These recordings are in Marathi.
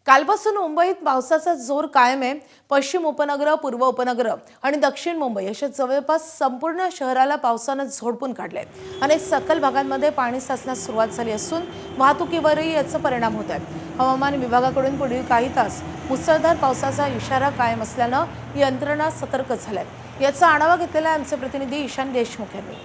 कालपासून मुंबईत पावसाचा जोर कायम आहे। पश्चिम उपनगर, पूर्व उपनगर आणि दक्षिण मुंबई अशा जवळपास संपूर्ण शहराला पावसाने झोडपून काढले। अनेक सखल भागांमध्ये पाणी साचण्यास सुरुवात झाली असून वाहतुकीवरही याचा परिणाम होत आहे। हवामान विभागाकडून पुढील काही तास मुसळधार पावसाचा इशारा कायम असल्याने यंत्रणा सतर्क झाल्यात। याचा आढावा घेतलेला आमचे प्रतिनिधी ईशान देशमुख यांनी।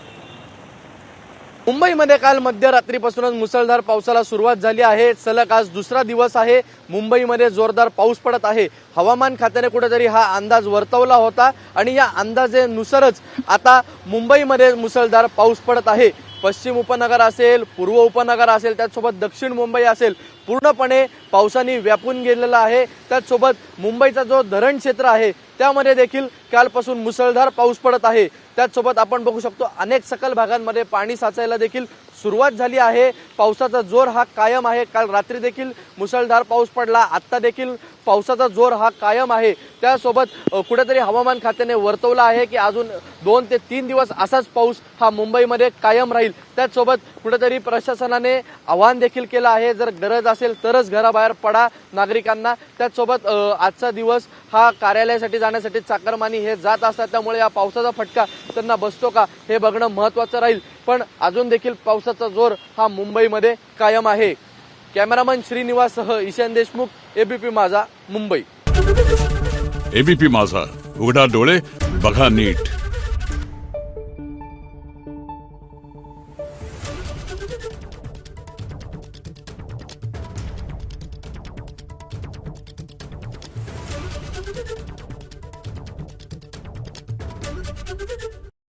मुंबईमध्ये काल मध्यरात्रीपासूनच मुसळधार पावसाला सुरुवात झाली आहे। सलग आज दुसरा दिवस आहे मुंबईमध्ये जोरदार पाऊस पडत आहे। हवामान खात्याने कुठेतरी हा अंदाज वर्तवला होता आणि या अंदाजानुसारच आता मुंबईमध्ये मुसळधार पाऊस पडत आहे। पश्चिम उपनगर असेल, पूर्व उपनगर असेल, त्याचसोबत दक्षिण मुंबई असेल, पूर्णपणे पावसाने व्यापून गेलेला आहे। त्याचसोबत मुंबईचा जो धरण क्षेत्र आहे त्यामध्ये देखील कालपासून मुसळधार पाऊस पडत आहे। त्याचसोबत आपण बघू शकतो अनेक सखल भागांमध्ये पाणी साचायला देखील सुरुवात झाली आहे। पावसाचा जोर हा कायम आहे। काल रात्री देखील मुसळधार पाऊस पडला, आता देखील पावसाचा जोर हा कायम आहे। त्यासोबत कुठेतरी हवामान खात्याने वर्तवला आहे की अजून 2 ते 3 दिवस असाच पाऊस हा मुंबईमध्ये कायम राहील। त्याचसोबत कुठेतरी प्रशासनाने आवाहन देखील केलं आहे, जर गरज असेल तरच घराबाहेर पडा नागरिकांना। त्याचसोबत आजचा दिवस हा कार्यालयासाठी जाण्यासाठी चाकरमानी हे जात असतात, त्यामुळे या पावसाचा फटका त्यांना बसतो का हे बघणं महत्त्वाचं राहील। पण अजून देखील पावसाचा जोर हा मुंबईमध्ये कायम आहे। कॅमेरामन श्रीनिवाससह ईशान देशमुख, एबीपी माझा, मुंबई। एबीपी माझा, उघडा डोळे बघा नीट।